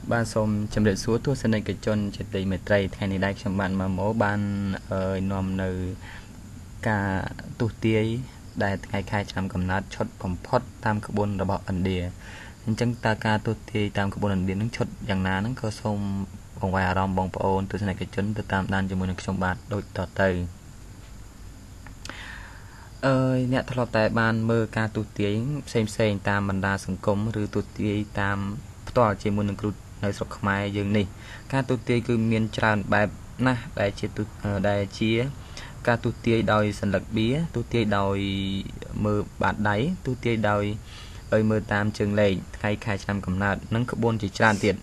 Ban som chấm dứt số thuốc sinh này cái chôn chết đầy mệt trai thay này đại trong bạn mà mổ ban nòm nơi cả tu tiết đại ngày khai trăm cầm nát chốtผมพอดตามกระบวนระบบอันเดียจังตาการตุตีตามกระบวนอันเดียนั่งชดอย่างนั้นนั่งก็ส่งของวายอารมณ์บองปอนตัวสนัยกระจนตัวตามด้านจมูกนักชมบาทโดยต่อเตยเนี่ยทะเลาะแต่บานเมื่อการตุตีเซงตามบรรดาสังคมหรือตุตีตามตัวจมูกนักรุดในสกขมายอย่างนี้การตุตีคือเมียนจานแบบนะได้เชี่ยตุได้เชี่ยการตุตีโดยสัญลักษณ์เบี้ยตุตีโดยมือบาดได้ตุตีโดยมือตามเชิงเลยใครใครจำกำนัดนั่งขบวนจีจานเตียน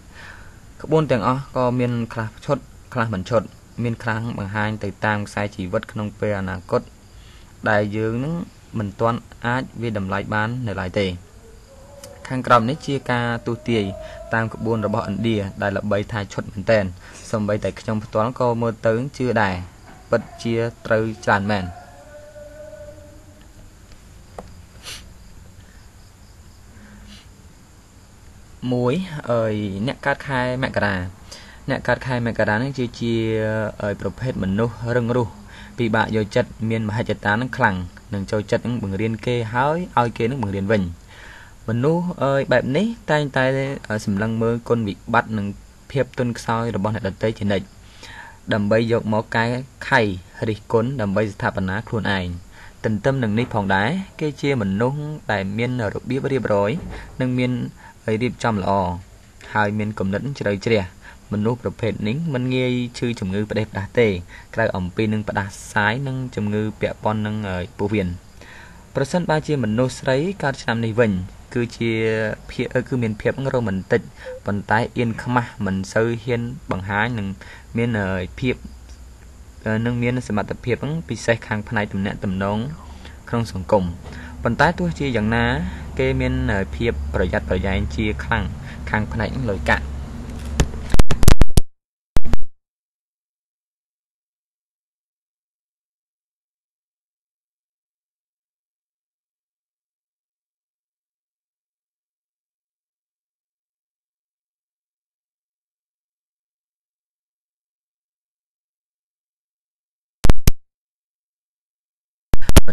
ขบวนแต่งอ๋อก็เมียนคลาชดคลาเหมือนชดเมียนครั้งบางหายติดตามสายชีวิตขนมเปียนาคตได้ยืนนั้นเหมือนตอนอาจวิดำไลบ้านในหลายเตะข้างกรอบนี้เชียกาตุตีตามขบวนระบบอันเดียได้ละใบทายชดเหมือนเต้นสมใบแต่ขนมตัวนั้นก็มือตึงชื่อได้ปัดเชียตรึจานแมนมวยเนี่ยการคายแมกราเนี่ยการคายแมกรานั่นเชียประเภทเหมือนนุเรื่องรู้ปีบะโยจัดเมียนมหาจัตตานั่งคลังหนึ่งโจจัดนั่งบึงเรียนเกหายเอาเกนั่งบึงเรียนวิ่งเหมือนนุแบบนี้ตายสำลังมือคนวิบัติหนึ่งเพียบต้นซอยระบอบเหตุเตยเฉยดำใบยกหมอกายไข่ริก้นดำใบสถาปนาครูนไอตินtâmหนึ่งนี้ผ่องได้เกเชียเหมือนนุแต่เมียนระเบียบเรียบร้อยหนึ่งเมียนรีบจำละหายเมียนกลมนั้นจะได้เจียมนุษย์ประเภทนี้มันเงยชื่อจำเงือประเด็นดาเต้กลายอ่อมปีหนึ่งประดาซ้ายนั่งจำเงือเปียปอนนั่งปูเวียนประสันบาเชียมนุษย์ไร้การจำในวันคือเชียเพียคือเมียนเพียบโรแมนติกบนใต้เอียนขมามันเซอร์เฮียนบางหายหนึ่งเมียนเพียบนั่งเมียนสมัติเพียบนั่งปีใส่คางภายในตำแหน่งตำน้องครองสังคมบนใต้ตัวเชียอย่างน้าเกเมียนเพียบประหยัดประหยัดเชียคลังคางภายในนั่งลอยกะ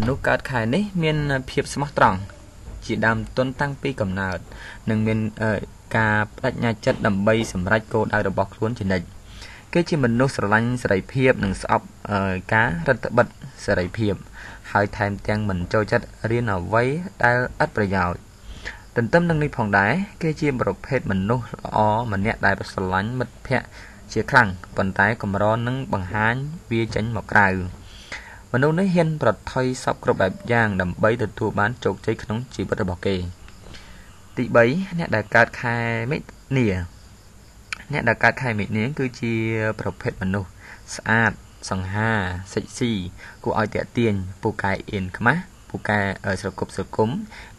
มนุษย์การขายนี้เมียนเพียบสมัครตรังจีดำต้นตั้งปีกำเนิดหนึ่งเมียนกาปรัชญาจัดดำใบสำรัจโกดาวระบอกล้วนจีนเกี่ยจีมนุษย์สลังสลายเพียบหนึ่งสอบการัตบัดสลายเพียบหายแทนเตียงเหมือนโจจัดเรียนเอาไว้ได้อัดประโยชน์ตินtâmหนึ่งในผ่องได้เกี่ยจีประเภทมนุษย์มันเนี่ยได้สลังมัดเพะเชี่ยครั้งปนท้ายกำร้อนนั่งบังหานเวียจันหมอกไกรมนุษย์นั้นเห็นปลอดภัยสับกรบแบบย่างดำใบติดตัวบ้านโจกใจขนมจีบระบอกเกติใบเนี่ยได้การคายไม่เนี่ยเนี่ยได้การคายไม่เนี้ยคือจีประเภทมนุษย์สะอาดสังหาเซ็กซี่กูเอาแต่เตียนปูกายเอ็นขมะปูกายสกบสกุม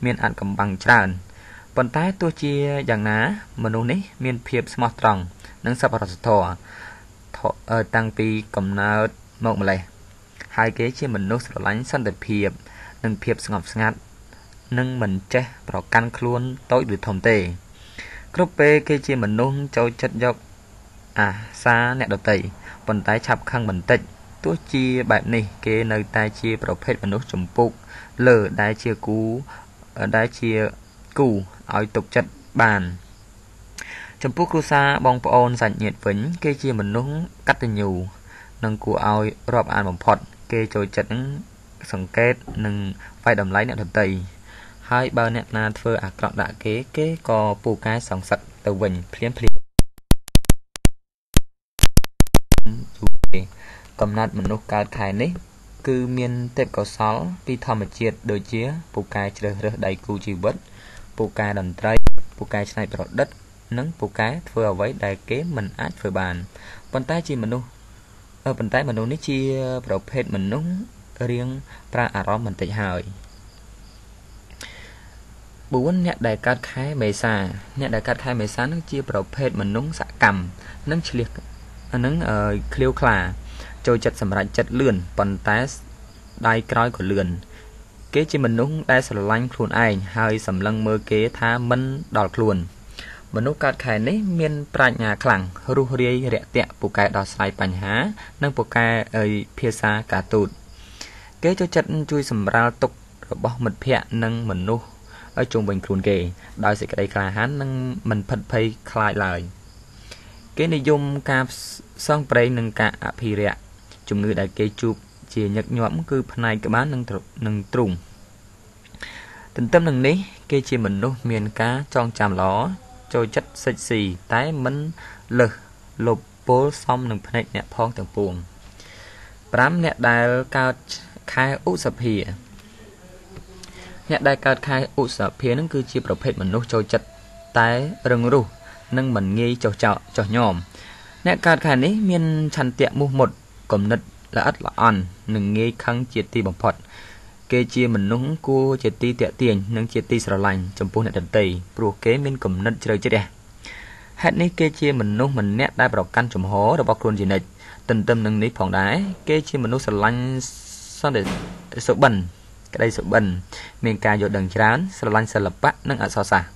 เมียนอันกำบังจานปนท้ายตัวจีอย่างน้ามนุษย์นี้เมียนเพียบสมอตรองนั่งสับปะรดทอตั้งปีกำเนิดมองมาเลยหายเกจิมนุษย์สลังสันติเพียบหนึ่งเพียบสงบสงัดหนึ่งเหมือนเจ้ปลอกกันคล้วนโต้หรือทอมเตกรุ๊ปเปเกจิมนุษย์เจ้าจัดยกซาเนตดตีบนใต้ฉับข้างบันติตัวจีแบบนี้เกในใต้จีประเภทมนุษย์จมปุกเลอได้เชียกูได้เชียกูเอาตกจัดบานจมปุกครูซาบองปอนสัญญาฝิ่นเกจิมนุษย์กัตติญูนั่งกูเอารอบอ่านบ่มพอดเกโจจัดนั่งสังเกตนั่งไฟดำไล่เนี่ยทันทีให้เบอร์เนี่ยนาเฟอร์อักกรดะเก๋ก็ปูกายสองสัตว์ตะวันเพลียนกำนัดมนุษย์การขายนี้คือเมียนเต็บก่อซอลปีธรรมเจียดโดยเชี่ยปูกายเจริญไดกูจีวัดปูกายดำไตรปูกายชนายปลอดดัดนั่งปูกายเฟอเอาไว้ได้เก๋มันอาจเฟอบานปนใต้จีมนุษย์ปนใต้มนุษย์นี่ชีประเภทมนุษย์เรียงปลาอารมณ์มันติดหายบุญเนี่ยได้การขายเมษาเนี่ยได้การขายเมษานั่งชีประเภทมนุษย์สกรรมนั่งเฉลี่ยนั่งเคลียวคลาโจจัดสำหรับจัดเลื่อนปนใต้ได้กร้อยของเลื่อนเก๋จีมนุษย์ได้สลังครูนไอหายสำลังเมื่อเก๋ท่ามันดอดครูน មនុស្សកើតខែនេះមានប្រាជ្ញាខ្លាំងរុះរាយរាក់ទាក់ពូកែដោះស្រាយបញ្ហានិងពូកែភាសាការទូតគេចូលចិត្តជួយសម្រាលទុក្ខរបស់មិត្តភ័ក្តិនិងមនុស្សឲ្យជុំវិញខ្លួនគេដោយសេចក្តីក្លាហាននិងមិនភិតភ័យខ្លាចឡើយគេនិយមការផ្សងព្រេងនិងការអភិរក្សជំងឺដែលគេជួបជាញឹកញាប់គឺផ្នែកក្បាលនិងទ្រូងទន្ទឹមនឹងនេះគេជាមនុស្សមានការចងចាំល្អចូលចិត្តសិចស៊ីតែមិនលើសលប់ពលសមនឹងភ្នែកអ្នកផងទាំងពួង5អ្នកដែលកើតខែឧសភាអ្នកដែលកើតខែឧសភានឹងគឺជាប្រភេទមនុស្សចូលចិត្តតែរឹងរូសនិងមិនងាយចុះញោមអ្នកកើតខែនេះមានឆន្ទៈមោះមុតគំនិតល្អិតល្អន់និងងាយខឹងជាទីបំផុតគេជាមនុស្សគួរជាទីតាក់ទាញនិងជាទីស្រឡាញ់ចំពោះអ្នកដទៃព្រោះគេមានគំនិតជ្រៅជ្រះហេតុនេះគេជាមនុស្សម្នាក់ដែលប្រកាន់ជំហររបស់ខ្លួនជានិច្ចទន្ទឹមនឹងនេះផងដែរគេជាមនុស្សស្រឡាញ់សន្តិសុបិនក្តីសុបិនមានការយល់ដឹងច្រើនស្រឡាញ់សិល្បៈនិងអក្សរសាស្ត្រ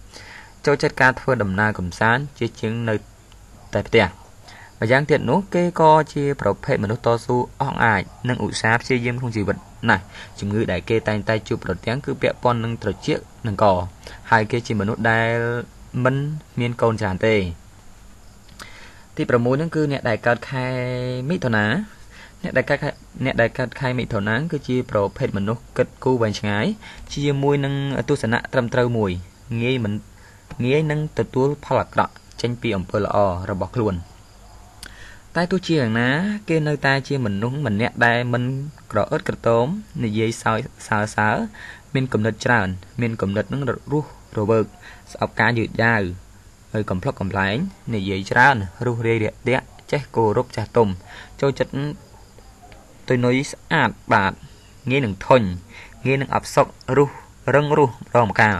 ចូលចិត្តការធ្វើដំណើរកម្សាន្តជាជាងនៅតែផ្ទះម្យ៉ាងទៀតនោះគេក៏ជាប្រភេទមនុស្សតស៊ូអស់អាចនិងឧស្សាហ៍ព្យាយាមក្នុងជីវិតណាស់ជំងឺដែលគេតែងតែជួបប្រទះគឺពាក់ព័ន្ធនឹងត្រចៀកនិងកហើយគេជាមនុស្សដែលមិនមានកូនច្រើនទេទី6ហ្នឹងគឺអ្នកដែលកើតខែមិថុនាអ្នកដែលកើតខែមិថុនាគឺជាប្រភេទមនុស្សគិតគូរវែងឆ្ងាយជាមួយនឹងទស្សនៈត្រឹមត្រូវមួយងាយនឹងទទួលផលអាក្រក់ចេញពីអំពើល្អរបស់ខ្លួនតែទោះជាយ៉ាងណាគេនៅតែជាមនុស្សម្នាក់ដែលមិនក្រអឺតក្រទមនិយាយសើមានគំនិតច្រើនមានគំនិតនឹងរស់រវើកស្អប់ការយឺតយ៉ាវហើយកំប្លុកកំប្លែងនិយាយច្រើនរុះរាយរាក់ទាក់ចេះគោរពចាស់ទុំចូលចិត្តទុយនុយស្អាតបាតងាយនឹងធុញងាយនឹងអផ្សុករស់រឹងរូសម្ដងម្កាល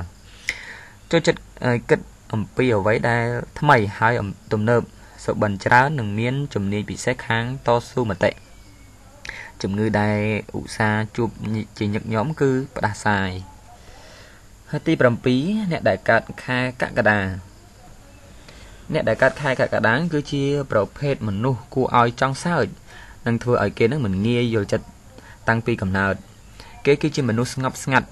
ចូលចិត្តគិតអំពីអ្វីដែលថ្មីហើយទំនើបសុបិនច្រើននិងមានជំនាញពិសេសខាងតស៊ូមតិជំងឺដែលឧស្សាហ៍ជួបជាញឹកញាប់គឺផ្ដាសាយហើយទី7អ្នកដែលកើតខែកក្កដាអ្នកដែលកើតខែកក្កដាគឺជាប្រភេទមនុស្សគួរឲ្យចង់សើចនិងធ្វើឲ្យគេនឹងមិនងាយយល់ចិត្តតាំងពីកំណើតគេគឺជាមនុស្សស្ងប់ស្ងាត់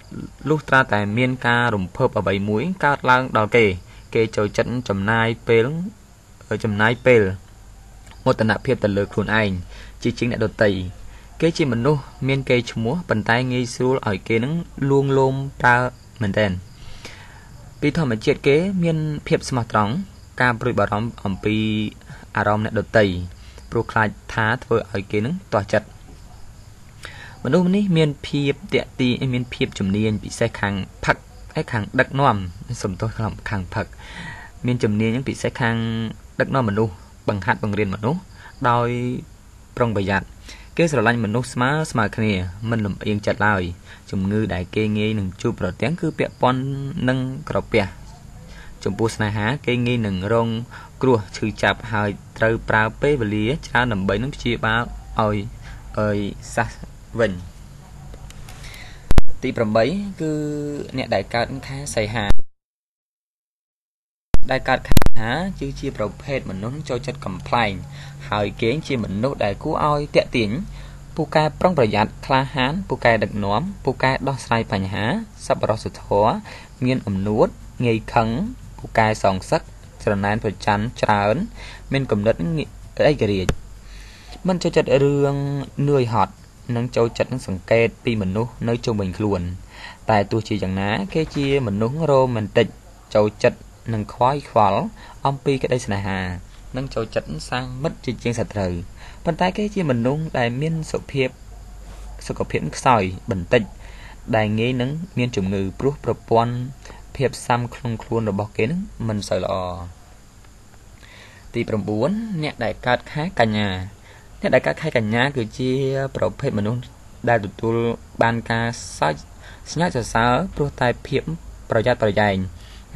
លុះត្រាតែមានការរំភើបអ្វីមួយកើតឡើងដល់គេចូលចិត្តចំណាយពេលមោទនភាពទៅលើខ្លួនឯងជាជាងអ្នកដទៃគេជាមនុស្សមានកេរ្តិ៍ឈ្មោះប៉ុន្តែងាយស្រួលឲ្យគេនឹងលួងលោមប្រើមែនទែនពីធម្មជាតិគេមានភាពស្មោះត្រង់ការព្រួយបារម្ភអំពីអារម្មណ៍អ្នកដទៃព្រោះខ្លាចថាធ្វើឲ្យគេនឹងទាស់ចិត្តមនុស្សនេះមានភាពតាក់ទាញមានភាពជំនាញពិសេសខាងផឹកហើយខាងដឹកនាំសំទោសខាងផឹកមានជំនាញពិសេសខាងដឹកនាំមនុស្សបង្ហាត់បង្រៀនមនុស្សដោយប្រុងប្រយ័ត្នគេស្រឡាញ់មនុស្សស្មើគ្នាមិនលំអៀងចិត្តឡើយជំងឺដែលគេងាយនឹងជួបប្រទះគឺពាក់ព័ន្ធនឹងក្រពះចំពោះស្នេហាគេងាយនឹងរងគ្រោះឈឺចាប់ហើយត្រូវប្រើពេលវេលាច្រើនដើម្បីនឹងព្យាបាលឲ្យសះវិញទី8គឺអ្នកដែលកើតខែសីហាដែលកើតខែសីហាគឺជាប្រភេទមនុស្សចូលចិត្តកំ pl ែងហើយគេជាមនុស្សដែលគួរឲ្យតាក់ទាញពូកែប្រុងប្រយ័ត្នក្លាហានពូកែដឹកនាំពូកែដោះស្រាយបញ្ហាសប្បុរសធម៌មានអំនួតងាយខឹងពូកែសងសឹកច្រណែនប្រច័ណ្ឌច្រើនមានគំនិតឯករាជ្យមិនចូលចិត្តរឿងនឿយហត់និងចូលចិត្តនឹងសង្កេតពីមនុស្សនៅជុំវិញខ្លួនតែទោះជាយ៉ាងណាគេជាមនុស្សរ៉ូមែនទិកចូលចិត្តនឹងខ្វាយខ្វល់អំពីក្តីស្នេហានិងចូលចិត្តសាងមិត្តជាងសត្រូវប៉ុន្តែគេជាមនុស្សដែលមានសុខភាពខ្សោយបន្តិចដែលងាយនឹងមានជំងឺព្រោះប្រព័ន្ធភាពស៊ាំក្នុងខ្លួនរបស់គេនឹងមិនសូវល្អទី9អ្នកដែលកើតខែកញ្ញាអ្នកដែលកើតខែកញ្ញាគឺជាប្រភេទមនុស្សដែលទទួលបានការស្ញើសរសើរព្រោះតែភាពប្រយ័ត្នប្រយែង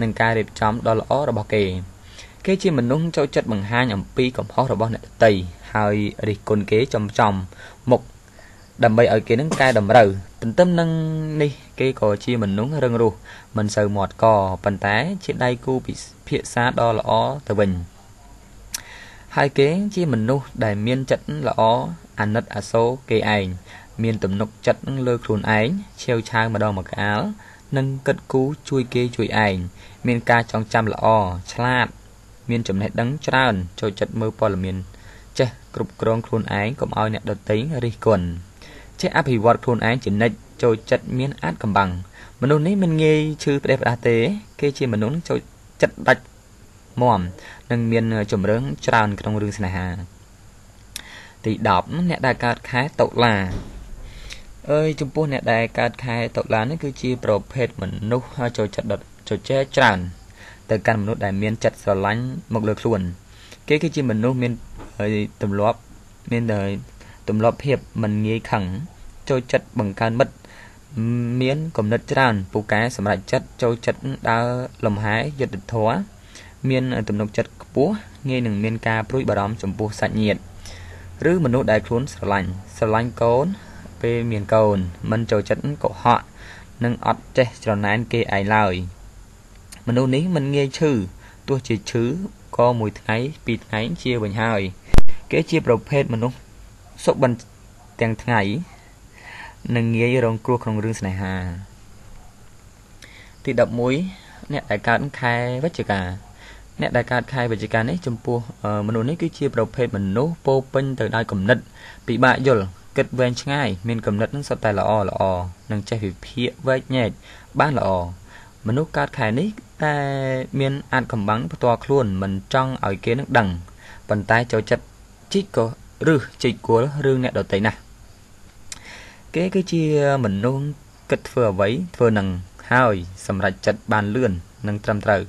និងការរៀបចំដ៏ល្អរបស់គេជាមនុស្សចូលចិត្តបង្ហាញអំពីកំហុសរបស់អ្នកដទៃហើយរិះគន់គេចំមុខ ដើម្បីឲ្យគេនឹងកែតម្រូវទន្ទឹមនឹងនេះគេក៏ជាមនុស្សរឹងរូសមិនសូវមាត់កប៉ុន្តែជាដៃគូពិភាក្សាដ៏ល្អទៅវិញហើយគេជាមនុស្សដែលមានចិត្តល្អអាណិតអាសូរគេឯងមានទំនុកចិត្តនឹងលើខ្លួនឯងឆាវឆាវម្ដងម្កាលនិងគិតគូរជួយគេជួយឯងមានការចងចាំល្អឆ្លាតមានចំណេះដឹងច្រើនចូលចិត្តមើលព័ត៌មានចេះគ្រប់គ្រងខ្លួនឯងកុំឲ្យអ្នកដទៃរិះគន់ចេះអភិវឌ្ឍខ្លួនឯងជានិច្ចចូលចិត្តមានអាចកំបាំងមនុស្សនេះមិនងាយឈឺផ្ដេសផ្ដាស់ទេគេជាមនុស្សចូលចិត្តដាច់មាំនិងមានជំរឿនច្រើនក្នុងរឿងស្នេហាទី10អ្នកដែលកើតខែតុលាចំពោះអ្នកដែលកើតខែតុលានេះគឺជាប្រភេទមនុស្សចូលចិត្តជជែកច្រើនទៅកាន់មនុស្សដែលមានចិត្តស្រឡាញ់មកលើខ្លួនគេគឺជាមនុស្សមានទម្លាប់ភាពមិនងាយខឹងចូលចិត្តបង្កើនមិត្តមានគំនិតច្រើនពូកែសម្រាប់ចិត្តចូលចិត្តដើរលំហែយុត្តិធម៌មានទំនុកចិត្តខ្ពស់ងាយនឹងមានការព្រួយបារម្ភចំពោះសាច់ញាតិឬមនុស្សដែលខ្លួនស្រឡាញ់កូនពេលមានកូនមិនចូលចិត្តកុហកនិងអត់ចេះច្រណែនគេឯងឡើយមនុស្សនេះមិនងាយឈឺទោះជាឈឺក៏មួយថ្ងៃពីរថ្ងៃជាវិញហើយគេជាប្រភេទមនុស្សសុបិនទាំងថ្ងៃនិងងាយរងគ្រោះក្នុងរឿងស្នេហាទី11អ្នកដែលកើតខែវិច្ឆិកាអ្នកដែលកើតខែវិច្ឆិកានេះចំពោះមនុស្សនេះគឺជាប្រភេទមនុស្សពោពេញទៅដោយគំនិតពិបាកយល់គិតវែងឆ្ងាយមានគំនិតនឹងសុទ្ធតែល្អនិងចេះវិភាគវែកញែកបានល្អមនុស្សកើតខែនេះតែមានអាចកំបាំងផ្ទាល់ខ្លួនមិនចង់ឲ្យគេនឹងដឹងប៉ុន្តែចូលចិត្តជីកគល់រឿងអ្នកដទៃណាស់គេគឺជាមនុស្សគិតធ្វើអ្វីធ្វើនឹងហើយសម្រេចចិត្តបានលឿននិងត្រឹមត្រូវ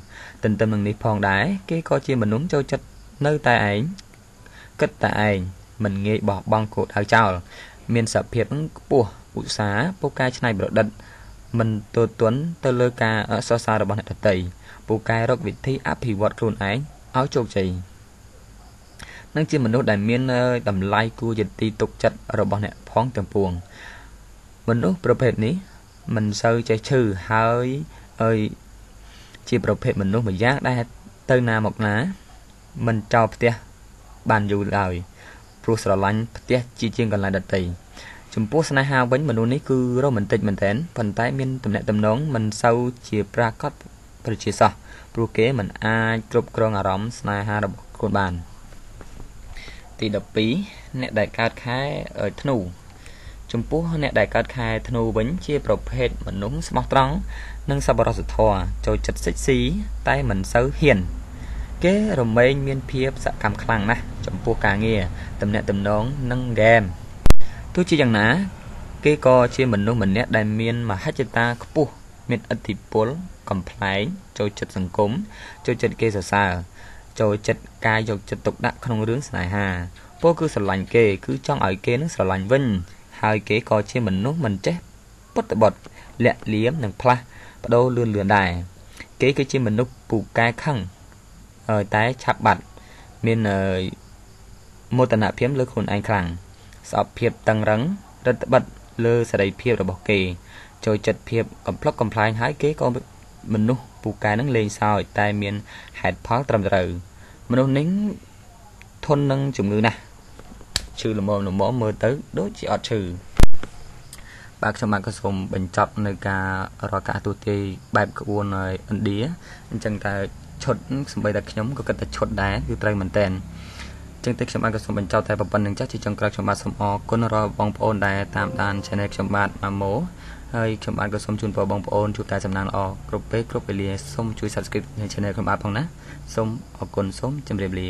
ទន្ទឹមនឹងនេះផងដែរគេក៏ជាមនុស្សចូលចិត្តនៅតែឯងគិតតែឯងមិនងាយបោះបង់គោលដៅចោលមានសភាពខ្ពស់ឧស្សាហ៍ពូកែច្នៃប្រឌិតមិនទទន់ទៅលើការសរសើររបស់អ្នកដទៃពូកែរកវិធីអភិវឌ្ឍខ្លួនឯងឲ្យជោគជ័យនិងជាមនុស្សដែលមានតម្លៃគួរជាទីទុកចិត្តរបស់អ្នកផងទាំងពួងមនុស្សប្រភេទនេះមិនសូវចេះឈឺហើយជាប្រភេទមនុស្សម្យ៉ាងដែលទៅណាមកណាមិនចោលផ្ទះបានយូរឡើយព្រោះស្រឡាញ់ផ្ទះជាងកន្លែងដទៃចំពោះស្នេហាវិញមនុស្សនេះគឺរ៉ូមែនទិកមែនទែនប៉ុន្តែមានទំនាក់ទំនងមិនសូវជាប្រាកដប្រជាសោះព្រោះគេមិនអាចគ្រប់គ្រងអារម្មណ៍ស្នេហារបស់ខ្លួនបានទី12អ្នកដែលកើតខែធ្នូចំពោះអ្នកដែលកើតខែធ្នូវិញជាប្រភេទមនុស្សស្មោះត្រង់និងសប្បុរសធម៌ចូលចិត្តសិចស៊ីតែមិនសូវហ៊ានគេរមែងមានភាពសកម្មខ្លាំងណាស់ចំពោះការងារទំនាក់ទំនងនិងហ្គេមទោះជាយ៉ាងណាគេក៏ជាមនុស្សម្នាក់ដែលមានមហិច្ឆតាខ្ពស់មានឥទ្ធិពលកំប្លែងចូលចិត្តសង្គមចូលចិត្តគេសរសើរចូលចិត្តការយកចិត្តទុកដាក់ក្នុងរឿងស្នេហាពោលគឺស្រឡាញ់គេគឺចង់ឲ្យគេនឹងស្រឡាញ់វិញហើយគេក៏ជាមនុស្សមិនចេះពុតបុតលាក់លៀមនិងផ្លាស់ប្ដូរលឿនដែរគេគឺជាមនុស្សពូកែខឹងតែឆាប់បាត់មានមោទនភាពលើខ្លួនឯងខ្លាំងស្អប់ភាពតឹងរឹងរឹតបន្តឹងលើសេរីភាពរបស់គេចូលចិត្តភាពកំប្លុកកំប្លែងហើយគេក៏មនុស្សពូកែនឹងលេងសើចតែមានហេតុផលត្រឹមត្រូវមនុស្សនេះធន់នឹងជំងឺណាស់ឈឺល្មមមើលទៅដូចជាអត់ឈឺបាទខ្ញុំបាទក៏សូមបញ្ចប់នៅការរកការទូទាយបែបក្បួនឥណ្ឌាអញ្ចឹងតែឈុតសំបីតែខ្ញុំក៏គិតតែឈុតដែរគឺត្រូវមែនតើអញ្ចឹងតែខ្ញុំបាទក៏សូមបញ្ចប់តែប៉ុណ្្នឹងចាស់ជាចុងក្រោយខ្ញុំបាទសូមអរគុណដល់បងប្អូនដែលតាមដាន Channel ខ្ញុំបាទម៉ាម៉ូហើយខ្ញុំបាទក៏សូមជូនពរបងប្អូនជួបតែសំណាងល្អគ្រប់ពេលគ្រប់វេលាសូមជួយ Subscribe នៅ Channel ខ្ញុំបាទផងណាសូមអរគុណសូមជម្រាបលា